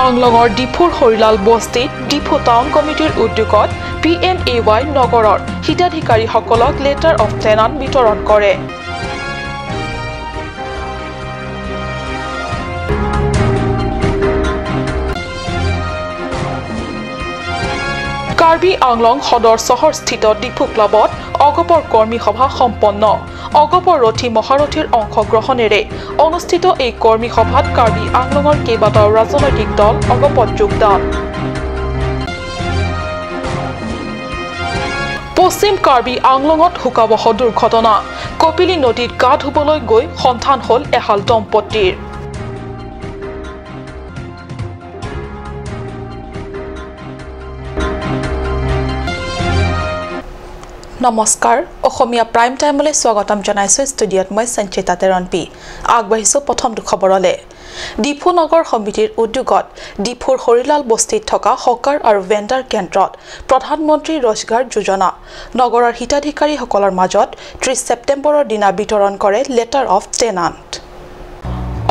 আংলঙৰ ডিফুৰ হৰিলাল বস্তিত ডিফু টাউন কমিটিৰ উদ্যোগত PMAY নগৰৰ হিতাধিকাৰীসকলক লেটাৰ অফ টেনান্ট বিতৰণ কৰে। কাৰ্বি আংলং সদৰ চহৰস্থিত ডিফু ক্লাবত অগপৰ কৰ্মী সভা সম্পন্ন। অগপৰ ৰথী মহাৰথীৰ অংশগ্ৰহণেৰে অনুষ্ঠিত এই কৰ্মী সভাত কাৰ্বি আংলঙৰ কেইবাটাও ৰাজনৈতিক দল অগপত যোগদান। পশ্চিম কাৰ্বি আংলঙত শোকাবহ দুৰ্ঘটনা। কপিলী নদীত গা ধুবলৈ গৈ সন্ধান হল এহাল দম্পতীৰ। নমস্কাৰ, অসমীয়া প্ৰাইম টাইমলৈ স্বাগতম জনাইছো। ষ্টুডিঅ'ত মই সঞ্চিতা তেৰণপি। আগবাঢ়িছো প্ৰথম খবৰলৈ। ডিফু নগৰ সমিতিৰ উদ্যোগত ডিফুৰ হৰিলাল বস্তিত থকা হকাৰ আৰু ভেণ্ডাৰ কেন্দ্ৰত প্ৰধানমন্ত্ৰী ৰোজগাৰ যোজনা নগৰৰ হিতাধিকাৰীসকলৰ মাজত 30 ছেপ্টেম্বৰৰ দিনা বিতৰণ কৰে লেটাৰ অফ টেনান্ট।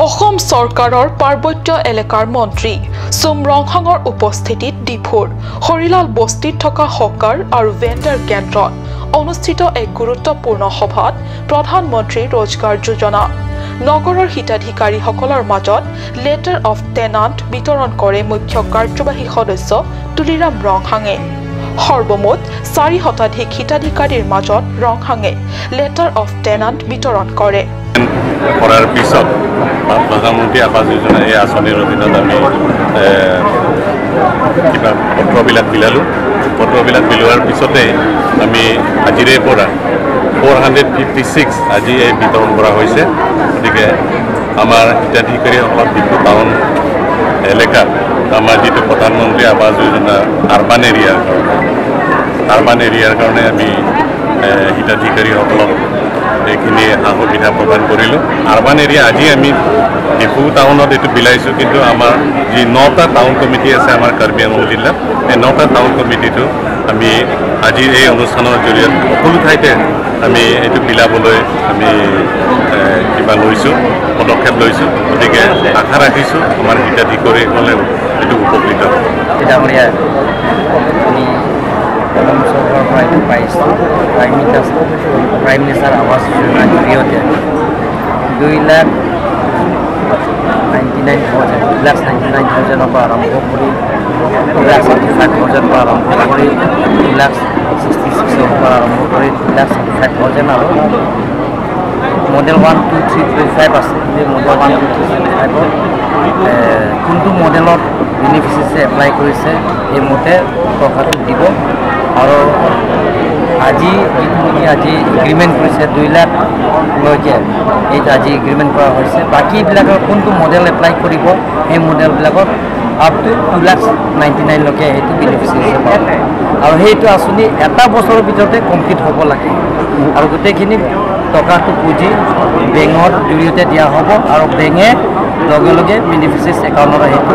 অসম চৰকাৰৰ পাৰ্বত্য এলেকাৰ মন্ত্ৰী চুমৰংহাঙৰ উপস্থিতিত ডিফুৰ হৰিলাল বস্তিত থকা হকাৰ আৰু ভেণ্ডাৰ কেন্দ্ৰত অনুষ্ঠিত এক গুৰুত্বপূৰ্ণ সভাত প্ৰধানমন্ত্ৰী ৰোজগাৰ যোজনা নগৰৰ হিতাধিকাৰীসকলৰ মাজত লেটাৰ অফ টেনান্ট বিতৰণ কৰে মুখ্য কাৰ্যবাহী সদস্য তুলিৰাম ৰংহাঙে। সৰ্বমুঠ 4 শতাধিক হিতাধিকাৰীৰ মাজত ৰংহাঙে লেটাৰ অফ টেনান্ট বিতৰণ কৰে। কৰাৰ পিছত প্ৰধানমন্ত্ৰী আৱাস যোজনা এই আঁচনিৰ অধীনত আমি কিবা পত্ৰবিলাক বিলালোঁ। পত্ৰবিলাক বিলোৱাৰ পিছতে আমি আজিৰে পৰা 456 আজি এই বিতৰণ কৰা হৈছে। গতিকে আমাৰ হিতাধিকাৰীসকলক ডিফু টাউন এলেকাত আমাৰ যিটো প্ৰধানমন্ত্ৰী আৱাস যোজনা আৰ্বান এৰিয়াৰ কাৰণে আমি হিতাধিকাৰীসকলক এইখিনি সা সুবিধা প্ৰদান কৰিলোঁ। আৰ্বান এৰিয়া আজি আমি ডিফু টাউনত এইটো বিলাইছোঁ, কিন্তু আমাৰ যি 9টা টাউন কমিটি আছে আমাৰ কাৰ্বি আংলং জিলাত, এই 9টা টাউন কমিটিটো আমি আজিৰ এই অনুষ্ঠানৰ জৰিয়তে সকলো ঠাইতে আমি এইটো বিলাবলৈ আমি কিবা লৈছোঁ, পদক্ষেপ লৈছোঁ। গতিকে আশা ৰাখিছোঁ আমাৰ হিতাধিকাৰীসকলেও এইটো উপকৃত হ'ব। অসম চৰকাৰৰ পৰা এইটো পাইছোঁ। প্ৰাইম মিনিষ্টাৰ আৱাস যোজনাৰ জৰিয়তে 2,99,000 পৰা আৰম্ভ কৰি 2,65,000 পৰা আৰম্ভ কৰি 2,66,000 পৰা আৰম্ভ কৰি 2,65,000 আৰু মডেল 1, 2, 3, 4, 5 আছে। এই মডেল 1, 2, 3, 4, 5 কোনটো মডেলত বেনিফিচিয়াৰী এপ্লাই কৰিছে সেইমতে টকাটো দিব। আৰু আজি এগ্ৰিমেণ্ট কৰিছে 2 লাখলৈকে এইটো আজি এগ্ৰিমেণ্ট কৰা হৈছে। বাকীবিলাকৰ কোনটো মডেল এপ্লাই কৰিব সেই মডেলবিলাকত আপ টু 2,99,000লৈকে সেইটো বেনিফিচিয়াৰী পাব। আৰু সেইটো আঁচনি এটা বছৰৰ ভিতৰতে কমপ্লিট হ'ব লাগে। আৰু গোটেইখিনি টকাটো পুঁজি বেংকৰ জৰিয়তে দিয়া হ'ব আৰু বেংকে লগে লগে বেনিফিচিয়াৰী একাউণ্টত সেইটো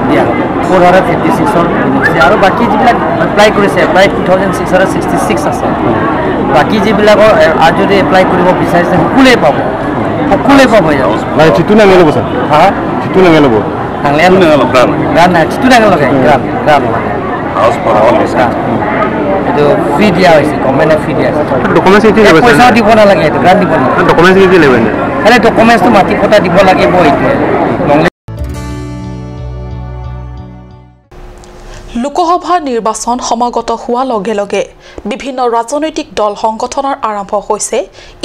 দিয়া হ'ব। 456ৰ বেনিফিচিয়াৰী আৰু বাকী যিবিলাক এপ্লাই কৰিছে 2,666 আছে। বাকী যিবিলাকৰ আৰু যদি এপ্লাই কৰিব বিচাৰিছে সকলোৱে পাব মানে চিটু নাঙে ল'ব ছাৰ। হা চিটু নাঙে ল'ব এইটো ফ্ৰী দিয়া হৈছে, গভৰ্ণমেণ্টে ফ্ৰী দিয়া হৈছে। পইচাও দিব নালাগে, এইটো গ্ৰাণ্ট দিব নালাগে। খালি ডকুমেণ্টছটো মাটি পটা দিব লাগিব। এইটোৱে লোকসভা নিৰ্বাচন সমাগত হোৱাৰ লগে লগে বিভিন্ন ৰাজনৈতিক দল সংগঠনৰ আৰম্ভ হৈছে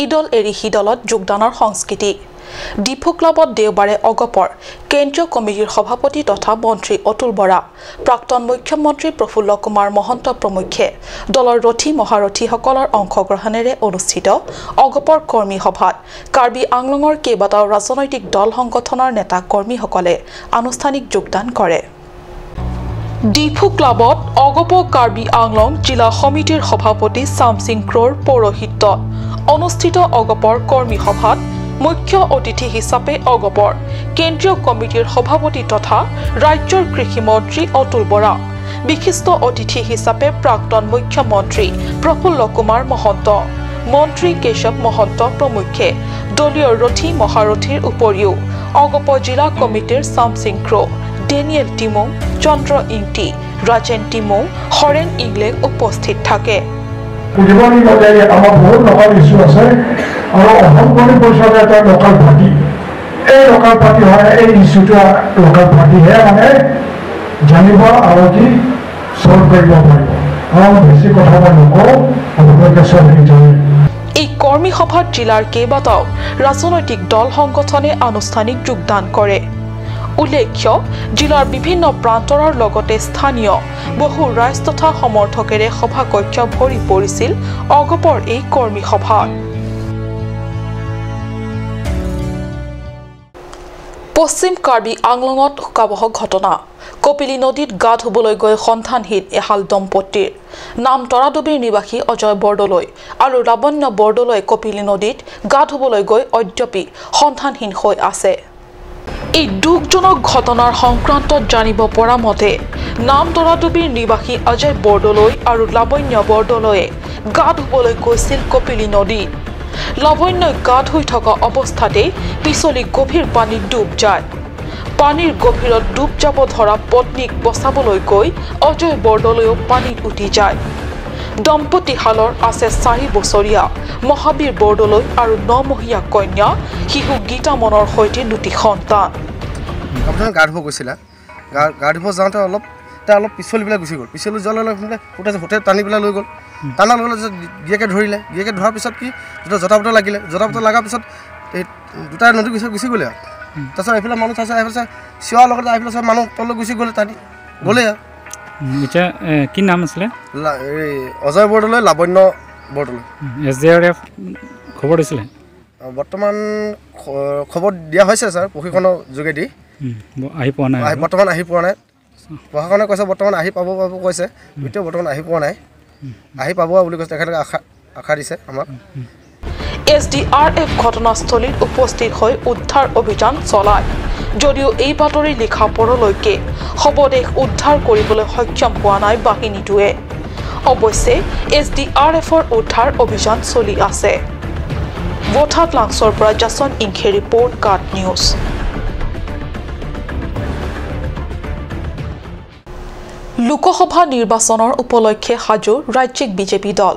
ইদল এৰি সিদলত যোগদানৰ সংস্কৃতি। ডিফু ক্লাবত দেওবাৰে অগপৰ কেন্দ্ৰীয় কমিটিৰ সভাপতি তথা মন্ত্ৰী অতুল বৰা, প্ৰাক্তন মুখ্যমন্ত্ৰী প্ৰফুল্ল কুমাৰ মহন্ত প্ৰমুখ্যে দলৰ ৰথী মহাৰথীসকলৰ অংশগ্ৰহণেৰে অনুষ্ঠিত অগপৰ কৰ্মী সভাত কাৰ্বি আংলঙৰ কেইবাটাও ৰাজনৈতিক দল সংগঠনৰ নেতা কৰ্মীসকলে আনুষ্ঠানিক যোগদান কৰে। ডিফু ক্লাবত অগপ কাৰ্বি আংলং জিলা সমিতিৰ সভাপতি চামসিং ক্ৰৰ পৌৰোহিত্যত অনুষ্ঠিত অগপৰ কৰ্মী সভাত মুখ্য অতিথি হিচাপে অগপৰ কেন্দ্ৰীয় কমিটিৰ সভাপতি তথা ৰাজ্যৰ কৃষি মন্ত্ৰী অতুল বৰা, বিশিষ্ট অতিথি হিচাপে প্ৰাক্তন মুখ্যমন্ত্ৰী প্ৰফুল্ল কুমাৰ মহন্ত, মন্ত্ৰী কেশৱ মহন্ত প্ৰমুখ্যে দলীয় ৰথী মহাৰথীৰ উপৰিও অগপ জিলা কমিটিৰ চামসিং ক্ৰ, ডেনিয়েল টিমৌ, চন্দ্ৰ ইংটি, ৰাজেন টিমৌ, হৰেন ইংলেক উপস্থিত থাকে। উদ্ভাৱনী মতে আমাৰ বহুত লোকেল ইছ্যু আছে আৰু অসম গণ পৰিষদে এটা লোকেল পাৰ্টি এই লোকেল পাৰ্টি হয় এই ইছ্যুটো লোকেল পাৰ্টিহে মানে জানিব আৰু কি সলভ কৰিব পাৰিব আৰু বেছি কথা নকওঁ আপোনালোকে চব জানে। এই কৰ্মী সভাত জিলাৰ কেইবাটাও ৰাজনৈতিক দল সংগঠনে আনুষ্ঠানিক যোগদান কৰে। উল্লেখ্য জিলাৰ বিভিন্ন প্ৰান্তৰৰ লগতে স্থানীয় বহু ৰাইজ তথা সমৰ্থকেৰে সভাকক্ষ ভৰি পৰিছিল অগপৰ এই কৰ্মী সভাত। পশ্চিম কাৰ্বি আংলঙত শোকাবহ ঘটনা। কপিলী নদীত গা ধুবলৈ গৈ সন্তানহীন এহাল দম্পতীৰ নাম তৰাডুবিৰ নিবাসী অজয় বৰদলৈ আৰু লাৱণ্য বৰদলৈ কপিলী নদীত গা ধুবলৈ গৈ অদ্যপি সন্তানহীন হৈ আছে। এই দুখজনক ঘটনাৰ সংক্ৰান্তত জানিব পৰা মতে নাম তৰাডুবিৰ নিবাসী অজয় বৰদলৈ আৰু লাৱণ্য বৰদলৈয়ে গা ধুবলৈ গৈছিল কপিলী নদীত। লাৱণ্যই গা ধুই থকা অৱস্থাতে পিছলি গভীৰ পানীত ডুব যায়। পানীৰ গভীৰত ডুব যাব ধৰা পত্নীক বচাবলৈ গৈ অজয় বৰদলৈও পানীত উটি যায়। দম্পতীহালৰ আছে 4 বছৰীয়া মহাবীৰ বৰদলৈ আৰু 9মহীয়া কন্যা শিশু গীতা মনৰ সৈতে 2টি সন্তান। আপোনাৰ গা ধুব গৈছিলা, গা ধুব যাওঁতে অলপ পিছলি পেলাই গুচি গ'ল। পিছলি যোৱাৰ লগে লগে হোটেল টানি পেলাই লৈ গ'ল। টানাৰ লগে লগে গিৰিয়েকে ধৰিলে। গিৰিয়েকে ধৰাৰ পিছত কি যেতিয়া জঁটা লাগিলে, জঁটা লগাৰ পিছত এই দুটা নদী গুচি গ'লে আৰু তাৰপিছত এইফালে মানুহ তাৰপিছত আহিফালে চিঞাৰ লগতে আহিফালে চব মানুহ তললৈ গুচি গ'লে টানি গ'লে আৰু। এতিয়া কি নাম আছিলে? এই অজয় বৰদলৈ, লাৱণ্য বৰদলৈ। SDRF খবৰ দিছিলে? বৰ্তমান খবৰ দিয়া হৈছে ছাৰ, প্ৰশিক্ষণৰ যোগেদি। আহি পোৱা নাই? বৰ্তমান আহি পোৱা নাই। প্ৰশাসনে কৈছে বৰ্তমান আহি পাব কৈছে, এতিয়াও বৰ্তমান আহি পোৱা নাই। আহি পাব বুলি কৈছে, তেখেতলোকে আশা দিছে আমাক। SDRF ঘটনাস্থলীত উপস্থিত হৈ উদ্ধাৰ অভিযান চলায়। যদিও এই বাতৰি লিখা পৰলৈকে শৱদেহ উদ্ধাৰ কৰিবলৈ সক্ষম হোৱা নাই বাহিনীটোৱে। অৱশ্যে SDRFৰ উদ্ধাৰ অভিযান চলি আছে। ভোটাত লাংছৰ পৰা জাছন ইংখে ৰিপৰ্ট, কাট নিউজ। লোকসভা নিৰ্বাচনৰ উপলক্ষে সাজু ৰাজ্যিক বিজেপি দল।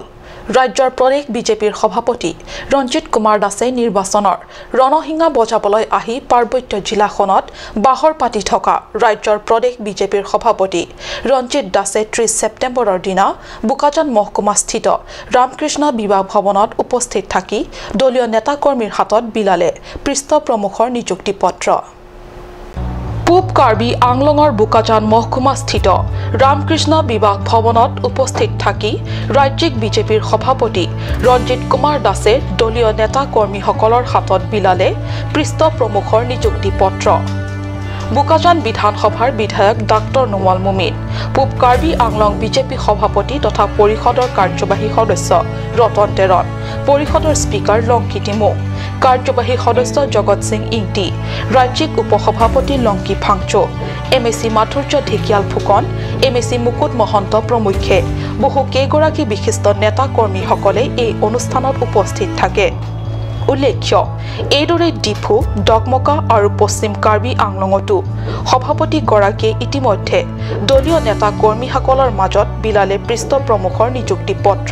ৰাজ্যৰ প্ৰদেশ বিজেপিৰ সভাপতি ৰঞ্জিত কুমাৰ দাসে নিৰ্বাচনৰ ৰণসিঙা বজাবলৈ আহি পাৰ্বত্য জিলাখনত বাহৰ পাতি থকা ৰাজ্যৰ প্ৰদেশ বিজেপিৰ সভাপতি ৰঞ্জিত দাসে 30 ছেপ্টেম্বৰৰ দিনা বোকাজান মহকুমাস্থিত ৰামকৃষ্ণ বিবাহ ভৱনত উপস্থিত থাকি দলীয় নেতাকৰ্মীৰ হাতত বিলালে পৃষ্ঠ প্ৰমুখৰ নিযুক্তি পত্ৰ। পূব কাৰ্বি আংলঙৰ বোকাজান মহকুমাস্থিত ৰামকৃষ্ণ বিবাহ ভৱনত উপস্থিত থাকি ৰাজ্যিক বিজেপিৰ সভাপতি ৰঞ্জিত কুমাৰ দাসে দলীয় নেতা কৰ্মীসকলৰ হাতত বিলালে পৃষ্ঠ প্ৰমুখৰ নিযুক্তি পত্ৰ। বোকাজান বিধানসভাৰ বিধায়ক ডাক্তৰ নোমাল মুমিন, পূব কাৰ্বি আংলং বিজেপি সভাপতি তথা পৰিষদৰ কাৰ্যবাহী সদস্য ৰতন তেৰণ, পৰিষদৰ স্পীকাৰ লংকি টিমৌ, কাৰ্যবাহী সদস্য জগত সিং ইংটি, ৰাজ্যিক উপসভাপতি লংকি ফাংচো, MSC মাথুৰ্য ঢেকিয়াল ফুকন, MSC মুকুট মহন্ত প্ৰমুখ্যে বহু কেইগৰাকী বিশিষ্ট নেতা কৰ্মীসকলে এই অনুষ্ঠানত উপস্থিত থাকে। উল্লেখ্য এইদৰে ডিফু, ডকমকা আৰু পশ্চিম কাৰ্বি আংলঙতো সভাপতিগৰাকীয়ে ইতিমধ্যে দলীয় নেতা কৰ্মীসকলৰ মাজত বিলালে পৃষ্ঠ প্ৰমুখৰ নিযুক্তি পত্ৰ।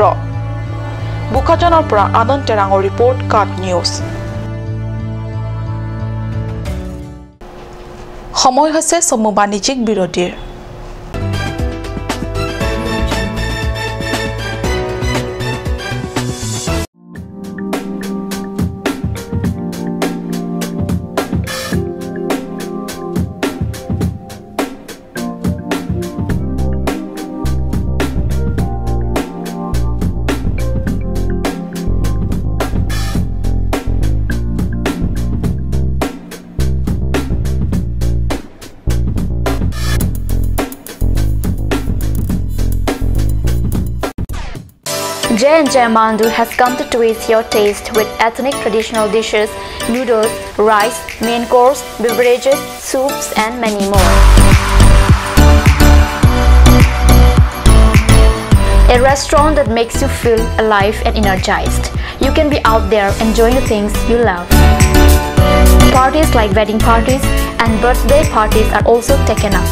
বোকাজানৰ পৰা আনন্দ টেৰাঙৰ ৰিপৰ্ট, কাট নিউজ। সময় হৈছে চমু বাণিজ্যিক বিৰতিৰ। J&J Mandu has come to twist your taste with ethnic traditional dishes, noodles, rice, main course, beverages, soups and many more. A restaurant that makes you feel alive and energized. You can be out there enjoying the things you love. Parties like wedding parties and birthday parties are also taken up.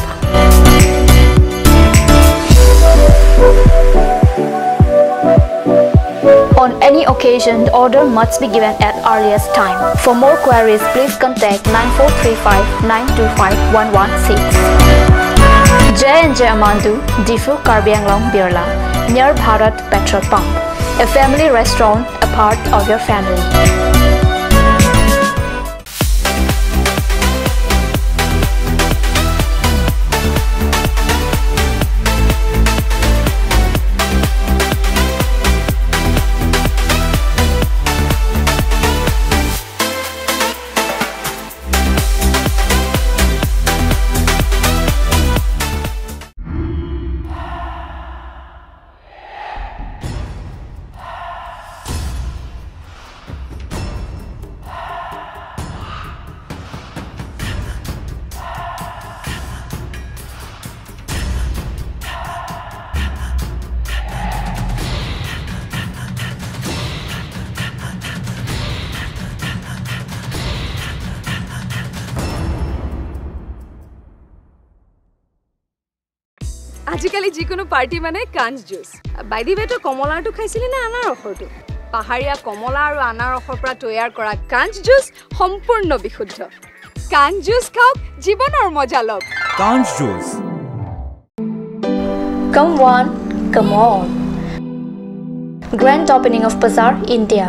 On any occasion, the order must be given at earliest time. For more queries, please contact 9435925116. J&J Amandu, Difu Karbi Anglong Birla, near Bharat Petrol Pump. A family restaurant, a part of your family. আজিকালি যিকোনো party মানে কাঞ্জ juice বাইদি বেটো কমলাটো খাইছিলি না আনাৰসটো পাহাৰীয়া কমলা আৰু আনাৰসৰ পৰা তৈয়াৰ কৰা কাঞ্জ জুচ সম্পূৰ্ণ বিশুদ্ধ কাঞ্জ জুচ খাওক জীৱনৰ মজা লওক কাঞ্জ juice Come on, come on. Grand opening of Bazaar, India.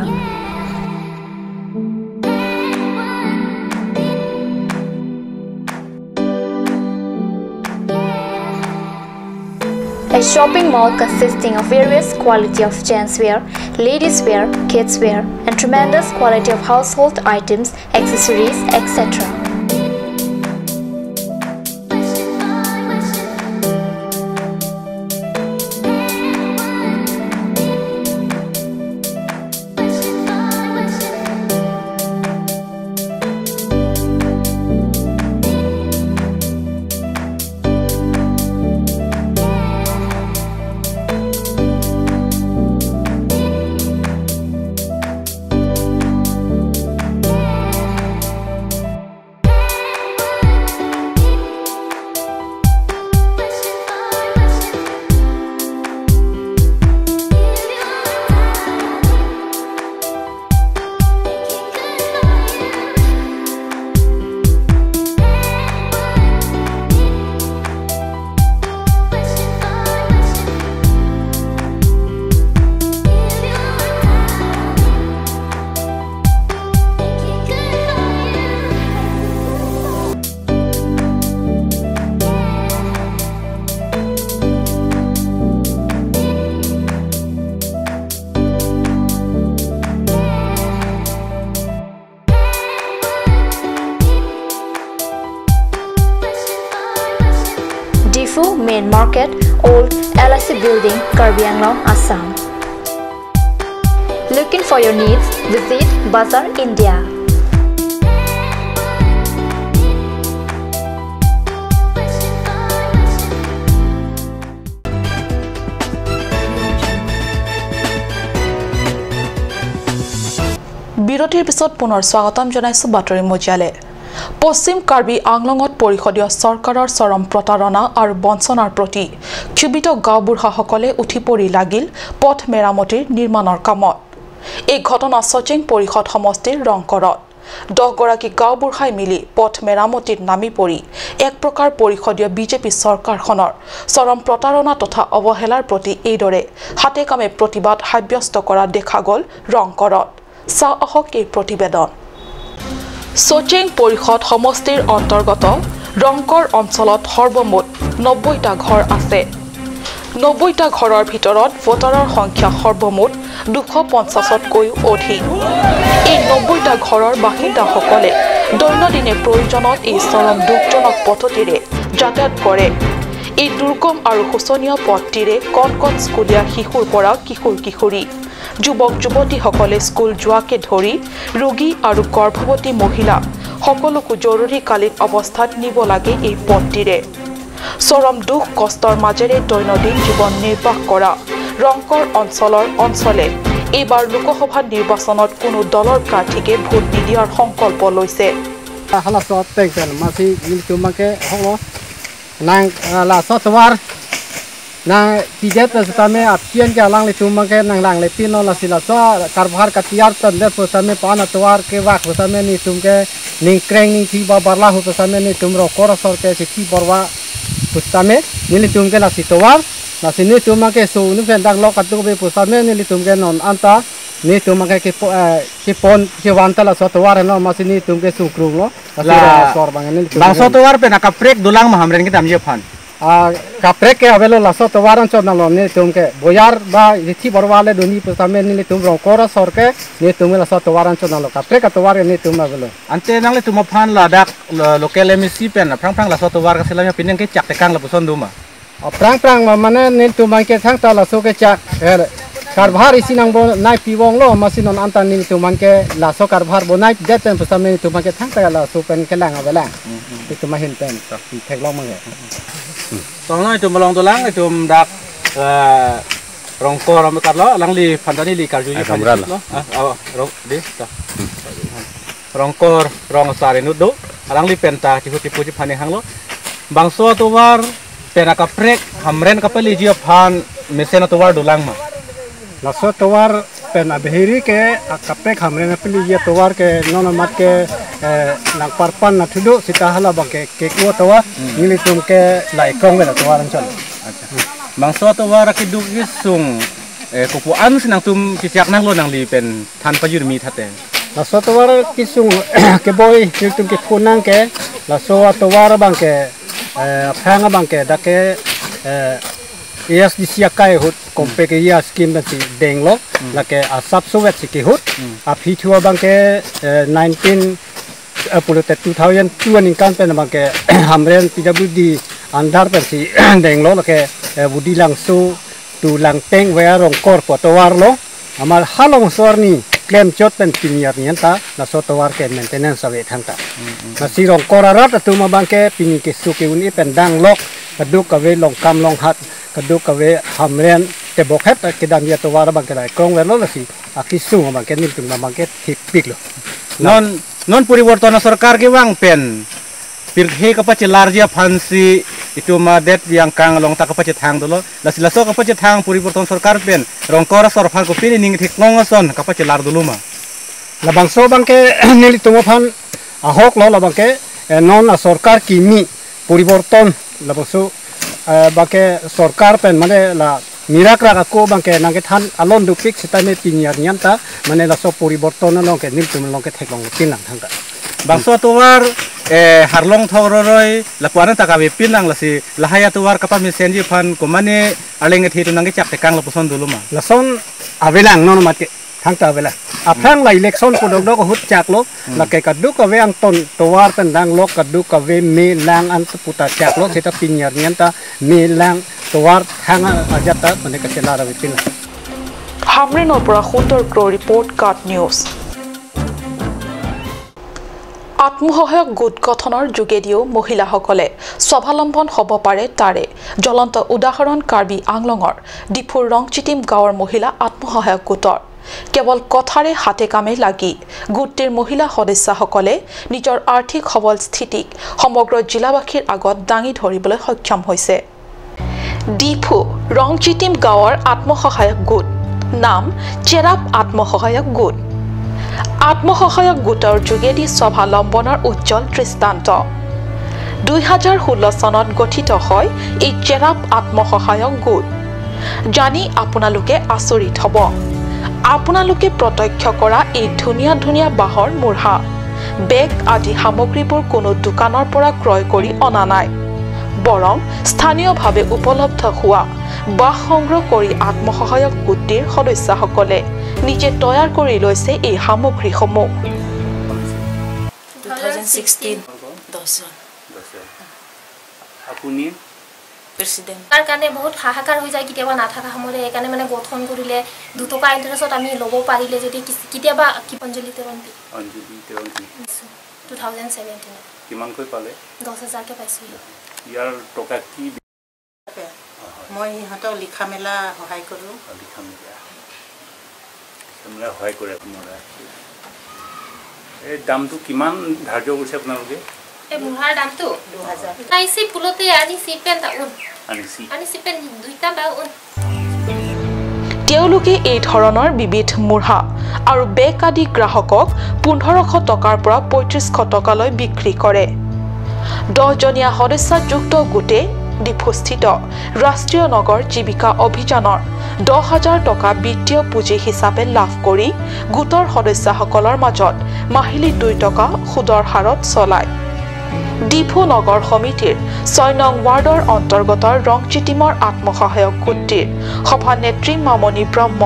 A shopping mall consisting of various quality of gents wear, ladies wear, kids wear, and tremendous quality of household items, accessories, etc. Main Market, Old LIC Building, Karbi Anglong, Assam. Looking for your needs? Visit Bazaar, India. বিৰতিৰ পিছত পুনৰ স্বাগতম জনাইছো বাতৰি মজিয়ালে পশ্চিম কাৰ্বি আংলঙত পৰিষদীয় চৰকাৰৰ চৰম প্ৰতাৰণা আৰু বঞ্চনাৰ প্ৰতি ক্ষুব্ধ গাঁওবুঢ়াসকলে উঠি পৰি লাগিল পথ মেৰামতিৰ নিৰ্মাণৰ কামত এই ঘটনা সচিং পৰিষদ সমষ্টিৰ ৰংকৰত 10 গৰাকী গাঁওবুঢ়াই মিলি পথ মেৰামতিত নামি পৰি এক প্ৰকাৰ পৰিষদীয় বিজেপি চৰকাৰখনৰ চৰম প্ৰতাৰণা তথা অৱহেলাৰ প্ৰতি এইদৰে হাতে কামে প্ৰতিবাদ সাব্যস্ত কৰা দেখা গ'ল ৰংকৰত সাহক এই প্ৰতিবেদন সচিং পৰিষদ সমষ্টিৰ অন্তৰ্গত ৰংকৰ অঞ্চলত সৰ্বমুঠ 90টা ঘৰ আছে 90টা ঘৰৰ ভিতৰত ভোটাৰৰ সংখ্যা সৰ্বমুঠ 250তকৈ অধিক এই 90টা ঘৰৰ বাসিন্দাসকলে দৈনন্দিনে প্ৰয়োজনত এই চৰম দুখজনক পথটিৰে যাতায়াত কৰে এই দুৰ্গম আৰু শোচনীয় পথটিৰে কণ কণ স্কুলীয়া শিশুৰ পৰা কিশোৰী যুৱক যুৱতীসকলে স্কুল যোৱাকে ধৰি ৰোগী আৰু গৰ্ভৱতী মহিলা সকলোকো জৰুৰীকালীন অৱস্থাত নিব লাগে এই পথটিৰে চৰম দুখ কষ্টৰ মাজেৰে দৈনন্দিন জীৱন নিৰ্বাহ কৰা ৰংকৰ অঞ্চলে এইবাৰ লোকসভা নিৰ্বাচনত কোনো দলৰ প্ৰাৰ্থীকে ভোট নিদিয়াৰ সংকল্প লৈছে hala so teng pen masih ini cuma ke holo nang la so tawar nang tijet pertama apian ke lang le cuma ke nang lang le pino la sila so karbhar ka tiar tan de pertama pan tawar ke wak pertama ni tum ke ning kreng ning ti ba barla hu pertama ni tum ro kor sor ke si borwa pertama ni tum ke la si tawar la sini cuma ke so ni pen dang lo ka tu be pertama ni tum ke non anta ni tu makai ke pon ke wanta la so tawar no masini tum ke sukrung lo la sor bang ni bang so tawar pe na kaprek dulang ma hamren ke dam je phan kaprek ke avelo la so tawar an chon lo ni tum ke boyar ba ithi borwale duni pe samen ni tum ro kora sor ke ni tum la so tawar an chon lo kaprek ka tawar ni tum avelo ante nang le tum phan la dak local mc pen na prang la so tawar ka selanya pineng ke chak te kang la puson duma prang ma mane ni tum ke thang ta la so ke chak karbhar isi nang bo nai piwong lo masinon antan ni tuman ke la so karbhar bo nai det pen pesame ni tuman ke thang ta la so pen ke lang avela itu mahin pen ti thek long mange tong noi tu malong tolang itu dak rongko ram kar lo lang li phandani li kar ju lo rong di ta rongkor rong sare nu do lang li penta ti hu ti phani hang lo bangso to war penaka prek hamren kapali ji phan mesena to war dulang ma laso tawar pen abheri ke kapek hamre na pili ye tawar ke nono mat ke nang parpan na thudu sita hala bake ke ko tawar nili tum ke lai kong la tawar an chal bangso tawar ke du gisung kupu an sinang tum kisiak nang lo nang li pen than pajur mi thate laso tawar kisung ke boy tum ke kunang ke laso tawar bang ke phanga bang ke dake yes disiakai hut kompe ke ya skim si denglo la ke asap sovet si ke hut api thua bang ke 2002 ning kan pen bang ke hamren pwd andar per si denglo la ke budi langsu tu lang teng we rong kor po tawar lo amal halong sorni klem chot pen piniar nianta la so tawar ke maintenance ave thanta na si rong korarat tu ma bang ke pini ke su ke uni pen dang lok kaduk ka we long kam long hat kaduk ka we hamren te bokhet ke dam ya tawar bang ke lai kong we lo si akisu bang ke nim tung bang ke thik pik lo non puribortona sarkar ke wang pen pirhe ka pache larja phansi itu ma det yang kang long ta ka pache thang dolo la so ka pache thang puriborton sarkar pen rongkora sorfar ko pini ning thik ngongason ka pache lar dulu ma la bangso bang ke nili tumo phan ahok lo la bang ke non a sarkar kimi puriborton la bangso bake sarkar pen mane la mirakra ko bang ke nang ke than alon dupik sitame piniar nyanta mane la so puriborton long ke nil tum long ke thek long pinang thangka bangso tuwar harlong thororoi lapuana takabe pinang lasi lahaya tuwar kapa mesenji phan komane alenge thitu nang ke chak te kang la puson duluma lason avelang non mate thangta avela aphang la election ko dog dog hut chak lo la ke kadu ka we ang ton tuwar pen dang lo kadu ka we me lang an puta chak lo sita pinyar nyanta me lang tuwar thanga ajata mane ka chelara we pin hamren opera hunter pro report card news আত্মসহায়ক গোট গঠনৰ যোগেদিও মহিলাসকলে স্বাৱলম্বন হ'ব পাৰে তাৰে জ্বলন্ত উদাহৰণ কাৰ্বি আংলঙৰ ডিফুৰ ৰংচিটিম গাঁৱৰ মহিলা আত্মসহায়ক গোটৰ কেৱল কথাৰে হাতে কামে লাগি গোটটিৰ মহিলা সদস্যসকলে নিজৰ আৰ্থিক সবল স্থিতিক সমগ্ৰ জিলাবাসীৰ আগত দাঙি ধৰিবলৈ সক্ষম হৈছে ডিফু ৰংচিটিম গাঁৱৰ আত্মসহায়ক গোট নাম চেৰাপ আত্মসহায়ক গোট আত্মসহায়ক গোটৰ যোগেদি স্বাৱলম্বনৰ উজ্জ্বল দৃষ্টান্ত 2016 চনত গঠিত হয় এই চেৰাপ আত্মসহায়ক গোট জানি আপোনালোকে আচৰিত হ'ব আপোনালোকে প্ৰত্যক্ষ কৰা এই ধুনীয়া ধুনীয়া বাহৰ মুঢ়া বেগ আদি সামগ্ৰীবোৰ কোনো দোকানৰ পৰা ক্ৰয় কৰি অনা নাই বৰং স্থানীয়ভাৱে উপলব্ধ হোৱা বাহ সংগ্ৰহ কৰি আত্মসহায়ক গোটটিৰ সদস্যসকলে নিজে তৈয়াৰ কৰি লৈছে এই সামগ্ৰীসমূহ 2016 আপুনি প্ৰেসিডেন্ট তাৰ কাৰণে বহুত হাহাকাৰ হৈ যায় কিতিয়াবা নাথাকা সমৰে একানে মানে গঠন কৰিলে 2 টকা ইন্টাৰেষ্টত আমি লব পাৰিলে যদি কিতিয়াবা কি অঞ্জলি তেৰন্তি 2017 কিমান কৈ পালে 10000 কে পাইছো ইয়াৰ টকা কি মই হটো লিখা মেলা সহায় কৰো লিখা মেলা সহায় কৰে আপোনাৰা এই দামটো কিমান ধাৰ্য কৰিছে আপোনালোকে এই মুঢ়াৰ দামটো 2000 আইছি পুলতে আনিছি পেন টাউন আনিছি পেন দুইটা টাউন তেওঁলোকে এই ধৰণৰ বিবিধ মুঢ়া আৰু বেগ আদি গ্ৰাহকক 1500 টকাৰ পৰা 3500 টকালৈ বিক্ৰী কৰে 10 জনীয়া সদস্যযুক্ত গোটে ডিফুস্থিত ৰাষ্ট্ৰীয় নগৰ জীৱিকা অভিযানৰ 10,000 টকা বিত্তীয় পুঁজি হিচাপে লাভ কৰি গোটৰ সদস্যসকলৰ মাজত মাহিলী 2 টকা সুদৰ হাৰত চলায় ডিফু নগৰ সমিতিৰ 6 নং ৱাৰ্ডৰ অন্তৰ্গত ৰংচিটিমৰ আত্মসহায়ক গোটটিৰ সভানেত্ৰী মামনি ব্ৰহ্ম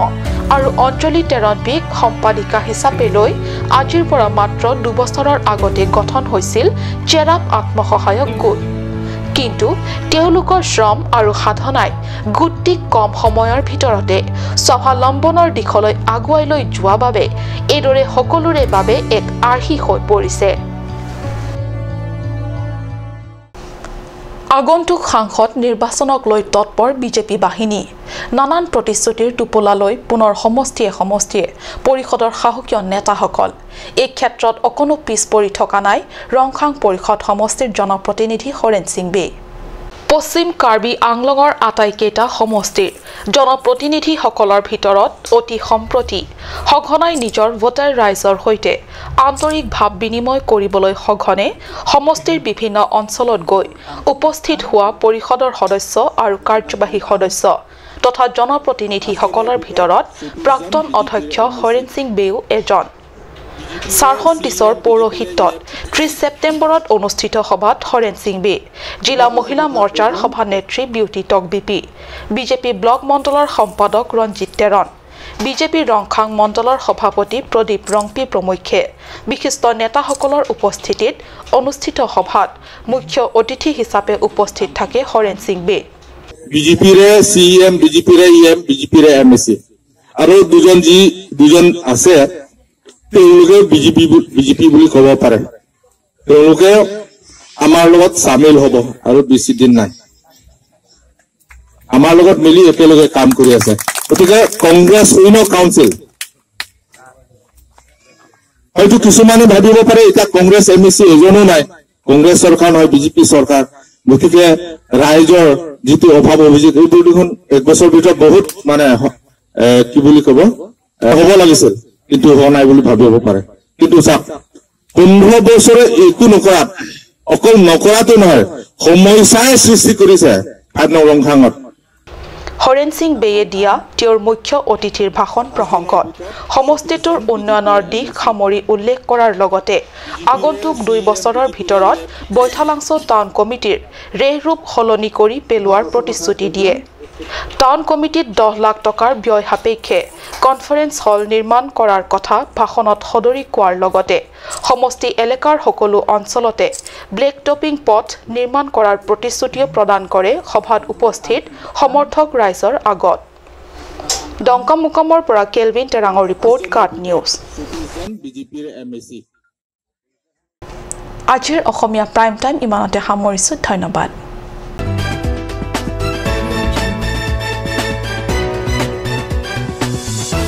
আৰু অঞ্জলি তেৰণবিক সম্পাদিকা হিচাপে লৈ আজিৰ পৰা মাত্ৰ 2 বছৰৰ আগতে গঠন হৈছিল চেৰাপ আত্মসহায়ক গোট কিন্তু তেওঁলোকৰ শ্ৰম আৰু সাধনাই গোটটিক কম সময়ৰ ভিতৰতে স্বাৱলম্বনৰ দিশলৈ আগুৱাই লৈ যোৱা বাবে এইদৰে সকলোৰে বাবে এক আৰ্হি হৈ পৰিছে আগন্তুক সাংসদ নিৰ্বাচনক লৈ তৎপৰ বিজেপি বাহিনী নানান প্ৰতিশ্ৰুতিৰ টোপোলালৈ পুনৰ সমষ্টিয়ে পৰিষদৰ সাহসীয় নেতাসকল এই ক্ষেত্ৰত অকণো পিছ পৰি থকা নাই ৰংখাং পৰিষদ সমষ্টিৰ জনপ্ৰতিনিধি হৰেন সিং বে পশ্চিম কাৰ্বি আংলঙৰ আটাইকেইটা সমষ্টিৰ জনপ্ৰতিনিধিসকলৰ ভিতৰত অতি সম্প্ৰতি সঘনাই নিজৰ ভোটাৰ ৰাইজৰ সৈতে আন্তৰিক ভাৱ বিনিময় কৰিবলৈ সঘনে সমষ্টিৰ বিভিন্ন অঞ্চলত গৈ উপস্থিত হোৱা পৰিষদৰ সদস্য আৰু কাৰ্যবাহী সদস্য তথা জনপ্ৰতিনিধিসকলৰ ভিতৰত প্ৰাক্তন অধ্যক্ষ হৰেন সিং বেও এজন সাৰহন্তিছৰ পৌৰহিত্যত 30 ছেপ্টেম্বৰত অনুষ্ঠিত সভাত হৰেন সিং বে জিলা মহিলা মৰ্চাৰ সভানেত্ৰী বিউটি টকবিপি বিজেপি ব্লক মণ্ডলৰ সম্পাদক ৰঞ্জিত তেৰণ বিজেপি ৰংখাং মণ্ডলৰ সভাপতি প্ৰদীপ ৰংপি প্ৰমুখ্যে বিশিষ্ট নেতাসকলৰ উপস্থিতিত অনুষ্ঠিত সভাত মুখ্য অতিথি হিচাপে উপস্থিত থাকে হৰেন সিং বে বিজেপিৰে সিএম বিজেপিৰে ইএম বিজেপিৰে এমএসি আৰু দুজন আছে তেওঁলোকে বিজেপি বুলি ক'ব পাৰে তেওঁলোকে আমাৰ লগত সামিল হ'ব আৰু বেছি দিন নাই আমাৰ লগত মিলি একেলগে কাম কৰি আছে গতিকে কংগ্ৰেছ উইন কাউন্সিল হয়তো কিছুমানে ভাবিব পাৰে এটা কংগ্ৰেছ এমএসি এজনো নাই কংগ্ৰেছ চৰকাৰ নহয় বিজেপি চৰকাৰ গতিকে ৰাইজৰ যিটো অভাৱ অভিযোগ এইবোৰ দেখোন 1 বছৰ ভিতৰত বহুত মানে কি বুলি ক'ব হ'ব লাগিছিল কিন্তু হোৱা নাই বুলি ভাবিব পাৰে কিন্তু চাওক 15 বছৰে একো নকৰাত অকল নকৰাটো নহয় সমস্যাই সৃষ্টি কৰিছে ৰংখাঙত হৰেন সিং বেয়ে দিয়া তেওঁৰ মুখ্য অতিথিৰ ভাষণ প্ৰসংগত সমষ্টিটোৰ উন্নয়নৰ দিশ সামৰি উল্লেখ কৰাৰ লগতে আগন্তুক 2 বছৰৰ ভিতৰত বৈঠালাংছো টাউন কমিটিৰ ৰেহৰূপ সলনি কৰি পেলোৱাৰ প্ৰতিশ্ৰুতি দিয়ে টাউন কমিটিত 10 লাখ টকাৰ ব্যয় সাপেক্ষে কনফাৰেন্স হল নিৰ্মাণ কৰাৰ কথা ভাষণত সদৰি কোৱাৰ লগতে সমষ্টি এলেকাৰ সকলো অঞ্চলতে ব্লেক টপিং পথ নিৰ্মাণ কৰাৰ প্ৰতিশ্ৰুতিও প্ৰদান কৰে সভাত উপস্থিত সমৰ্থক ৰাইজৰ আগত ডংকামুকামৰ পৰা কেলভিন টেৰাঙৰ ৰিপৰ্ট কাট নিউজ আজিৰ অসমীয়া প্ৰাইম টাইম ইমানতে সামৰিছো ধন্যবাদ